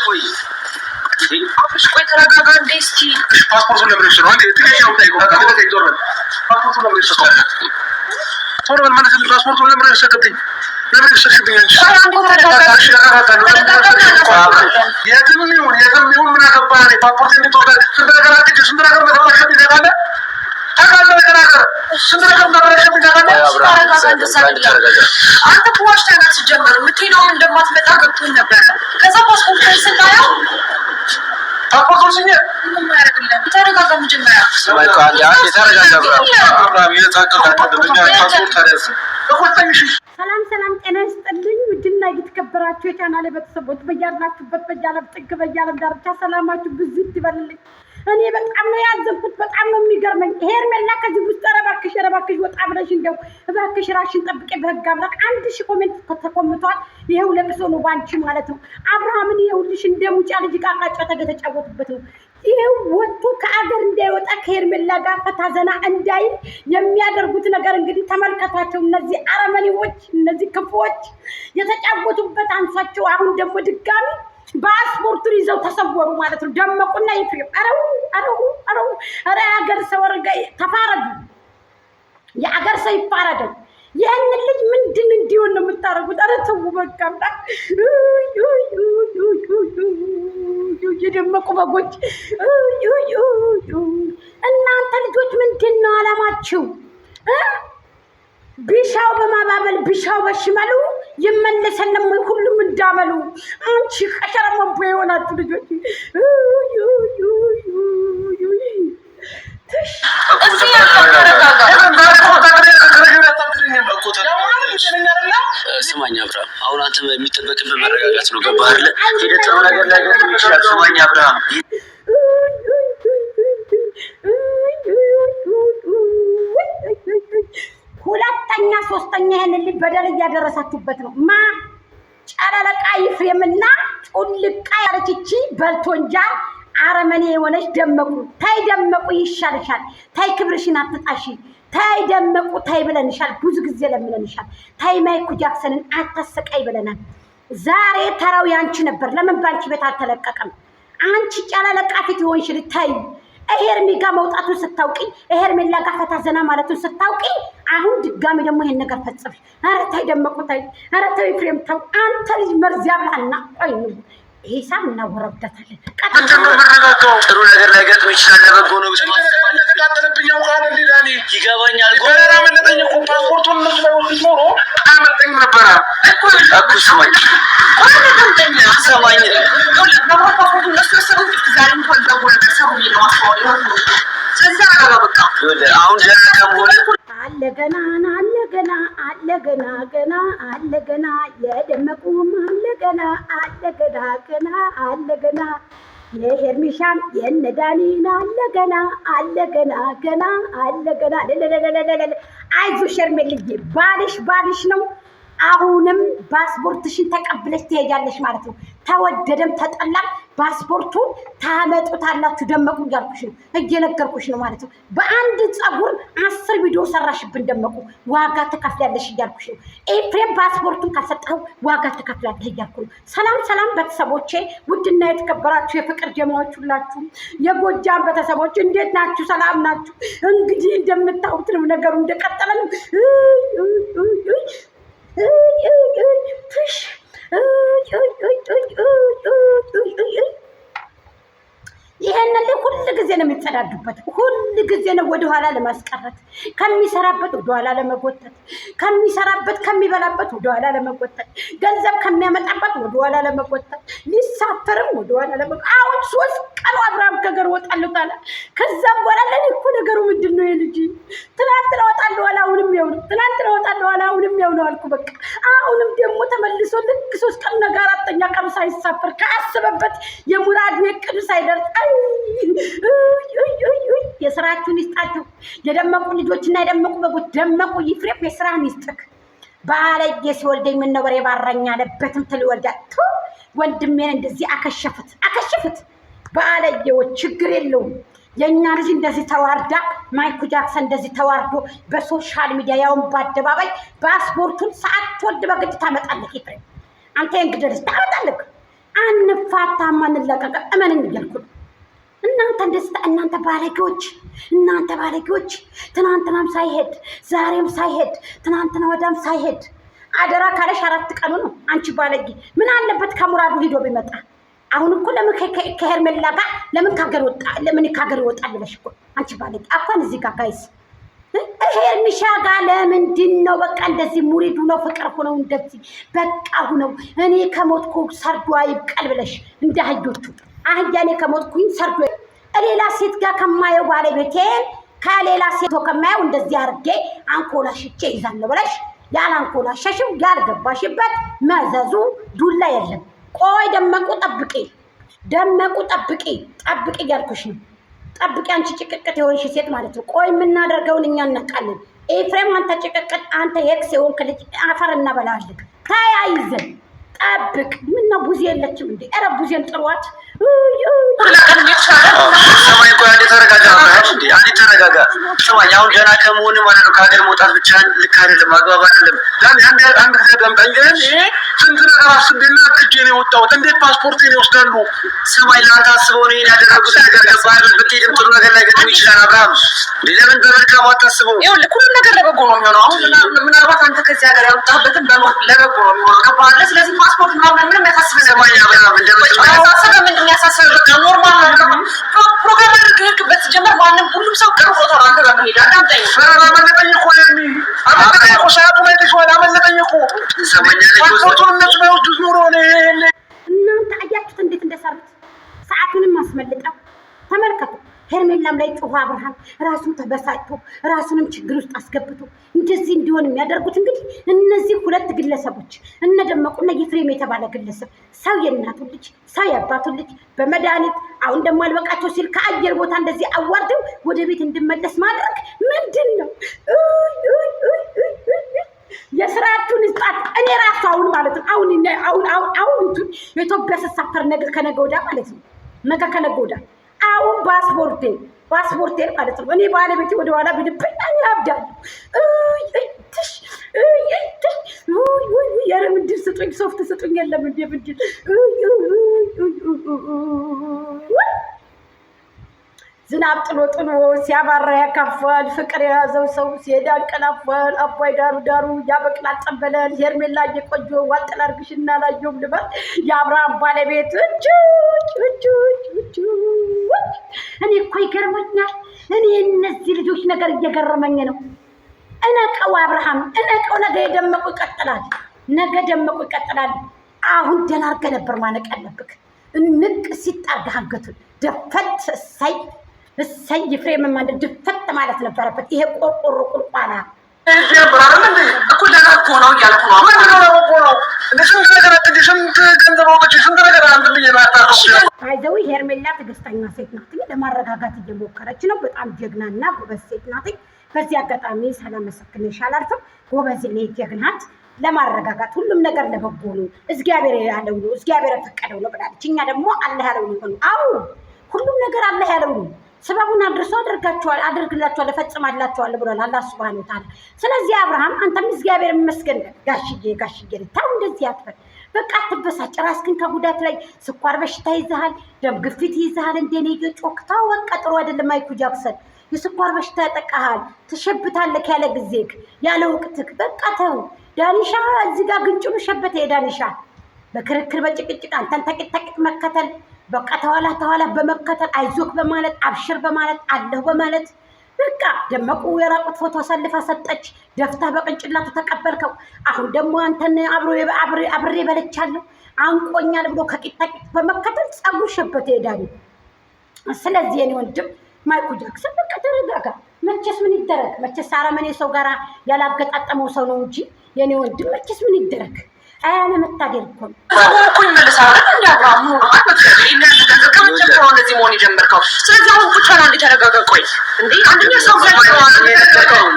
ቆይ አፍሽ ቆይ ተረጋጋ እንዴ እስኪ ፓስፖርቱን ለምን ነው አንዴ ትገኛው ላይ ቆይ ፓስፖርቱን ለምን ነው ቶሎ ማለት ነው ፓስፖርቱን ለምን ያሰከተኝ ለምን ያሰከተኝ የትም ይሁን ምን አገባህ ፓስፖርት እንድትወጣ ስንት ነገር አትጭ ስንት ነገር መተማሸት ይዘጋለ ታውቃለህ ነገር ስንት ነገር መተማሸት ይዘጋለ አንተ ፖስት ያናት ሲጀመር ምትሄደው እንደማትመጣ ገብቶኝ ነበር ከዛ ፓስፖርት ስናየው ፓስፖርቱን ሲኘ ምን ያደርግልህ ተረጋጋ መጀመሪያ ሰማይ ካለ አንዴ ተረጋጋ አብራም የተታቀቀ ደኛ ፓስፖርት ታደርስ እኮ ሰላም ጤና ይስጥልኝ ውድና እየተከበራችሁ የቻናሌ ቤተሰቦች በያላችሁበት በያለም ጥግ በያለም ዳርቻ ሰላማችሁ ብዙ ይበልልኝ። እኔ በጣም ነው ያዘንኩት፣ በጣም ነው የሚገርመኝ። ሄርሜላ ከዚህ ውስጥ ረባክሽ ወጣ ብለሽ እንደው እባክሽ ራሽን ጠብቄ በህግ አምላክ 1000 ኮሜንት ተኮምቷል። ይሄው ለቅሶ ነው ባንቺ ማለት ነው። አብርሃምን ይሄውልሽ እንደሙጫ ልጅ ቃቃጫ ተገተጫወቱበት ነው። ይሄው ወጥቶ ከአገር እንዳይወጣ ከሄርሜላ ጋር ፈታዘና እንዳይል የሚያደርጉት ነገር እንግዲህ ተመልከቷቸው። እነዚህ አረመኔዎች፣ እነዚህ ክፉዎች የተጫወቱበት አንሷቸው። አሁን ደግሞ ድጋሚ ፓስፖርቱን ይዘው ተሰወሩ ማለት ነው። ደመቁና ይፍሬም አረ የሀገር ሰው ተፋረዱ። የሀገር ሰው ይፋረደው። ይህንን ልጅ ምንድን እንዲሆን ነው የምታደርጉት? አረ ተው በቃ የደመቁ በጎች እናንተ ልጆች ምንድን ነው አላማችሁ? ቢሻው በማባበል ቢሻው በሽመሉ ይመለሰለም ወይ ሁሉም እንዳመሉ። አንቺ ከሸረመን በሆናችሁ ልጆች ስማኝ አብርሃም፣ አሁን አንተ የሚጠበቅብህ መረጋጋት ነው። ገባህ አይደለ? ሄደህ ጥሩ ነገር ላይ ይችላል። ስማኝ አብርሃም፣ ሁለተኛ ሶስተኛ ይሄንን ልጅ በደል እያደረሳችሁበት ነው። ማ ጨረለቃ ይፍሬምና ጩልቃ ያለችቺ በልቶንጃ አረመኔ የሆነች ደመቁ። ታይ ደመቁ ይሻልሻል። ታይ ክብርሽን አትጣሺ። ታይ ደመቁ ታይ ብለንሻል። ብዙ ጊዜ ለምንንሻል። ታይ ማይኩ ጃክሰንን አታሰቃይ ብለናል። ዛሬ ተራው ያንቺ ነበር። ለምን ባንቺ ቤት አልተለቀቀም? አንቺ ጨረለቃ ፊት ይሆንሽ ልታይ ሄርሜላ ጋር መውጣቱን ስታውቂ ሄርሜላ ጋር ፈታ ዘና ማለቱን ስታውቂ አሁን ድጋሚ ደግሞ ይሄን ነገር ፈጽመሽ ኧረ ታይ ደመቁ ታይ ኧረ ታይ ፍሬም ተው አንተ ልጅ መርዝ ያብላና ቆይ ሂሳብ እናወራበታለን። ጥሩ ነገር ላይ ገጥሞ ይችላል። ለበጎ ነው ብቻ ተቃጠለብኝ አውቃለ ሊዳኒ ይገባኛል። ጎረራ መለጠኝ እኮ ፓስፖርቱን ነው ላይ ወጥቶ ኖሮ አመልጠኝ ነበር እኮ ስማኝ ሰማኝ ፓስፖርቱን ለስተሰሩ ዛሬ እንኳን ደውለ ተሰሩ ይለዋል ስለዚህ በቃ አሁን ደህና ከመሆነ አለገና የደመቁም አለገና የሄርሚሻም የነዳኒና አለገና አይዞሽ ሄርሜልዬ ባልሽ ነው። አሁንም ፓስፖርትሽን ተቀብለሽ ትሄጃለሽ ማለት ነው። ተወደደም ተጠላም ፓስፖርቱን ታመጡታላችሁ። ደመቁ እያልኩሽ ነው፣ እየነገርኩሽ ነው ማለት ነው። በአንድ ፀጉር 10 ቪዲዮ ሰራሽብን ደመቁ፣ ዋጋ ትከፍያለሽ እያልኩሽ ነው። ኤፍሬም ፓስፖርቱን ካልሰጠኸው ዋጋ ትከፍላለህ እያልኩ ነው። ሰላም ቤተሰቦቼ፣ ውድና የተከበራችሁ የፍቅር ጀማዎች ሁላችሁ የጎጃም ቤተሰቦች እንዴት ናችሁ? ሰላም ናችሁ? እንግዲህ እንደምታውቁት ነው ነገሩ እንደቀጠለ ነው። ይሄንን ሁሉ ጊዜ ነው የሚጸዳዱበት። ሁሉ ጊዜ ነው ወደኋላ ለማስቀረት ከሚሰራበት ወደኋላ ለመጎተት ከሚሰራበት ከሚበላበት ወደኋላ ለመጎተት ገንዘብ ከሚያመጣበት ወደኋላ ለመጎተት ሊሳፈርም ወደኋላ ለመጎተት። አሁን 3 ቀን አብርሃም ከገር ወጣለሁ ታላ ከዛም በኋላ ለኔ እኮ ነገሩ ምንድነው? የልጅ ትናንት ወጣለሁ አሁንም ያው ነው፣ ትናንት ወጣለሁ አሁንም ያው ነው አልኩ። በቃ አሁንም ደግሞ ተመልሶ ልክ 3 ቀን ነገር 4ኛ ቀን ሳይሳፈር ካሰበበት የሙራድ የቅዱ ሳይደርስ የስራችሁን ይስጣችሁ። የደመቁ ልጆችና የደመቁ በጎች ደመቁ ይፍሬም የስራን ይስጥክ። ባለጌ ሲወልደኝ ምን ነው በሬ ባረኛ አለበትም ትልወልዳቱ ወንድሜን እንደዚህ አከሸፉት። ባለጌዎች ችግር የለውም። የኛ ልጅ እንደዚህ ተዋርዳ ማይኩ ጃክሰን እንደዚህ ተዋርዶ በሶሻል ሚዲያ ያውን በአደባባይ ፓስፖርቱን ሳትወድ በግድ ታመጣለህ። ይፍሬም አንተ እንግዲህ ታመጣለህ። አንፋታ አብርሃም አንላቀቀ እመነኝ እያልኩ እናንተ እንደስታ እናንተ ባለጌዎች ትናንትናም ሳይሄድ ዛሬም ሳይሄድ ትናንትና ወዳም ሳይሄድ አደራ ካለሽ 4 ቀኑ ነው። አንቺ ባለጌ ምን አለበት ከሙራዱ ሂዶ ቢመጣ? አሁን እኮ ለምን ከሄርሜላ ጋር ለምን ካገር ወጣ? ለምን ካገር ወጣ ብለሽ እኮ አንቺ ባለጌ አኳን እዚህ ጋር ጋይስ ሄርሚሻ ጋር ለምንድን ነው በቃ እንደዚህ ሙሪዱ ነው ፍቅር ሆነው እንደዚህ በቃ ሆነው እኔ ከሞትኩ ሰርዶ ይብቀል ብለሽ እንደ አህዮቹ አህያኔ ከሞትኩኝ ሰርዶ ሌላ ሴት ጋር ከማየው ባለቤቴን ከሌላ ሴት ከማየው እንደዚህ አርጌ አንኮላሽቼ ይዛለሁ ብለሽ ያላንኮላሸሽው ያልገባሽበት መዘዙ ዱላ የለም። ቆይ ደመቁ ጠብቂ ያልኩሽ ነው። ጠብቂ አንቺ ጭቅቅት የሆንሽ ሴት ማለት ነው። ቆይ የምናደርገውን እኛ እናውቃለን። ኤፍሬም አንተ ጭቅቅት አንተ የክስ የሆንክ ልጅ አፈር እናበላለን። ተያይዘን ጠብቅ። ምነው ቡዜ የለችም እንዴ? ኧረ ቡዜን ጥሯት። ሰማይ ቆይ አንዴ ተረጋጋ። ሰማይ አሁን ገና ከመሆን ማለት ነው ከሀገር መውጣት ብቻ ልክ አይደለም፣ አግባብ አይደለም። አንድ ጊዜ ገምጠኝ ግን ስንት ነገር አስቤና እጄ ነው የወጣሁት። እንዴት ፓስፖርቴን ይወስዳሉ? ሰማይ ለአንተ አስበው ነው ያደረጉት ነገር ገባህ? ብትሄድም ጥሩ ነገር ላይ ገጥም ይችላል። አብርሃም ለምን በመልካም አታስበው? ይኸውልህ ሁሉም ነገር ለበጎ ነው የሚሆነው። አሁን ምናልባት አንተ ከዚህ ሀገር ያወጣህበትን ለበጎ ነው የሚሆነው። ገባህ? ስለዚህ ፓስፖርት ምንም ያሳስብህ ሰማይ አብርሃም እንደምትያሳስብህ ምንድን ነው ያሳስብህ? በቃ ኖርማል ነው። ፕሮግራም አድርገህበት ጀመር። ማንም ሁሉም ሰው ቅርብ ቦታ ነው አንተ ጋር መሄድ። አዳምጠኝ። አመለጠኝ እኮ ሰዓቱ ላይ ተሽዋል። አመለጠኝ እኮ ፓስፖርቱን እነሱ ባይወስዱት ኖሮ እናንተ አያችሁት እንዴት እንደሰሩት። ሰዓቱንም አስመልጠው ተመልከቱ። ሄርሜላም ላይ ጮኸ አብርሃም ራሱን ተበሳጭቶ ራሱንም ችግር ውስጥ አስገብቶ እንደዚህ እንዲሆን የሚያደርጉት እንግዲህ እነዚህ ሁለት ግለሰቦች እነደመቁና ይፍሬም የተባለ ግለሰብ ሰው የእናቱን ልጅ ሰው የአባቱን ልጅ በመድኃኒት አሁን ደግሞ አልበቃቸው ሲል ከአየር ቦታ እንደዚህ አዋርደው ወደ ቤት እንድመለስ ማድረግ ምንድን ነው? የስራችሁን ስጣት። እኔ ራሱ አሁን ማለት ነው አሁን የኢትዮጵያ ስሳፈር ነገር ከነገ ወዲያ ማለት ነው ነገ ከነገ ወዲያ አሁን ፓስፖርቴን ማለት ነው እኔ ባለቤቴ ወደ ኋላ ቢልብኝ እኔ አብዳለሁ። ኧረ ምንድን ስጡኝ፣ ሶፍት ስጡኝ። የለም እንደ ምንድን ዝናብ ጥሎ ሲያባራ ያካፋል። ፍቅር የያዘው ሰው ሲሄድ ያንቀላፋል። አባይ ዳሩ ያበቅላል ጠንበለል። ሄርሜላ እየቆየ ዋጥላ አርግሽና ላየውም ልበል የአብርሃም ባለቤት እኔ እኮ ይገርመኛል። እኔ እነዚህ ልጆች ነገር እየገረመኝ ነው። እነቀው አብርሃም እነቀው። ነገ የደመቁ ይቀጥላል። አሁን ደህና አድርገህ ነበር ማነቅ ያለብህ። እንቅ ሲጣርገህ አንገቱን ደፈት እሰይ ይፍሬም ማለት ድፈት ማለት ነበረበት። ይሄ ቆርቆሮ ቁልቋላ እኮ ደህና እኮ ነው እያልኩ ነው። አይዘው ሄርሜላ ትዕግስተኛ ሴት ናት። ለማረጋጋት እየሞከረች ነው። በጣም ጀግናና ጎበዝ ሴት ናት። በዚህ አጋጣሚ ሳላመሰግንሽ አላልፍም። ጎበዝ እኔ ጀግናት ለማረጋጋት ሁሉም ነገር ለበጎ ነው። እግዚአብሔር ያለው ነው፣ እግዚአብሔር ፈቀደው ነው ብላለች። እኛ ደግሞ አላህ ያለው ነው። አዎ ሁሉም ነገር አላህ ያለው ነው። ሰበቡን አድርሶ አድርግላችኋል፣ እፈጽማላችኋለሁ ብሏል አላህ ሱብሃነሁ ወተዓላ። ስለዚህ አብርሃም አንተም እግዚአብሔር ይመስገን ጋሽዬ ታው እንደዚህ አትበል። በቃ አትበሳጭ። ራስህን ከጉዳት ላይ ስኳር በሽታ ይዘሃል፣ ደም ግፊት ይዘሃል። እንደኔ ጮክታው በቃ ጥሩ አይደለም። ማይኩ ጃክሰን የስኳር በሽታ ያጠቃሃል፣ ትሸብታለህ ያለ ጊዜክ ያለ ወቅትክ። በቃ ተው ዳኒሻ እዚህ ጋር ግንጭሉ ሸበተ። የዳኒሻ በክርክር በጭቅጭቅ አንተን ተቂጥ መከተል በቃ ተኋላ በመከተል አይዞክ በማለት አብሽር በማለት አለሁ በማለት በቃ ደመቁ የራቁት ፎቶ አሳልፋ ሰጠች። ደፍታ በቅንጭላቱ ተቀበልከው። አሁን ደግሞ አንተን አብሬ በለቻለሁ አንቆኛል ብሎ ከቂጥ በመከተል ጸጉር ሸበተ የዳኒ። ስለዚህ የኔ ወንድም ማይኩ ጃክሰን በቃ ተረጋጋ። መቼስ ምን ይደረግ? መቼስ አረመኔ ሰው ጋር ያላገጣጠመው ሰው ነው እንጂ የኔ ወንድም መቼስ ምን ይደረግ? አያነ መታገል እኮ ነው እኮ ይመልሳል እንዴ? አብርሃም ነው እንደዚህ መሆን የጀመርከው። ስለዚህ አሁን ቁጭ ብላ እንዲተረጋጋ። ቆይ እንዴ አንደኛ ሰው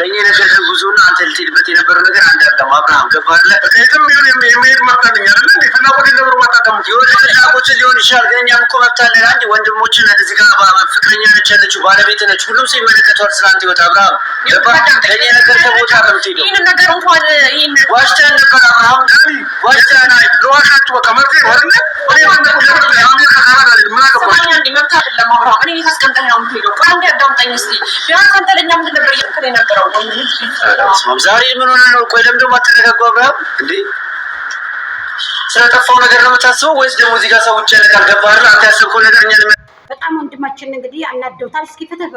ለእኔ ነገር ብዙና አንተ ልትሄድበት የነበረው ነገር አንድ አይደለም። አብርሃም ገባህ? ከየትም ቢሆን የሚሄድ መብት አለኝ አይደል? እንዴ ፍላጎት የነበሩ ማጣጣሙት ፍላጎትን ሊሆን ይችላል። ግን እኛም እኮ መብት አለን። አንድ ወንድሞችን እዚህ ጋር ፍቅረኛ ነች ያለችው ባለቤት ነች። ሁሉም ሰው ይመለከተዋል ስላንተ ህይወት። አብርሃም ገባህ? ለእኔ ነገር ከቦታ ከምትሄደው ይህን ነገር እንኳን ይህን ዋሽተን ነበር አብርሃም ዋሽተን ለዋሻችሁ በቃ መብት ወርነ መብት አይደለም አብርሃም። እኔ ታስቀምጠኝ ነው የምትሄደው። ቆይ አንዴ አዳምጠኝ እስኪ። ቢያንስ አንተ ለእኛ ምንድን ነበር እያልከን የነበረው? ዛሬ ምን ሆነ ነው? ቆይ ለምን ደግሞ አትረጋጋው አብርሃም? እንዴ ስለጠፋው ነገር ነው የምታስበው ወይስ ደግሞ እዚህ ጋር ሰዎች ያለ ካልገባህ አንተ ያሰብከው ነገር እኛ በጣም ወንድማችን እንግዲህ አናደውታል። እስኪ ፍትህ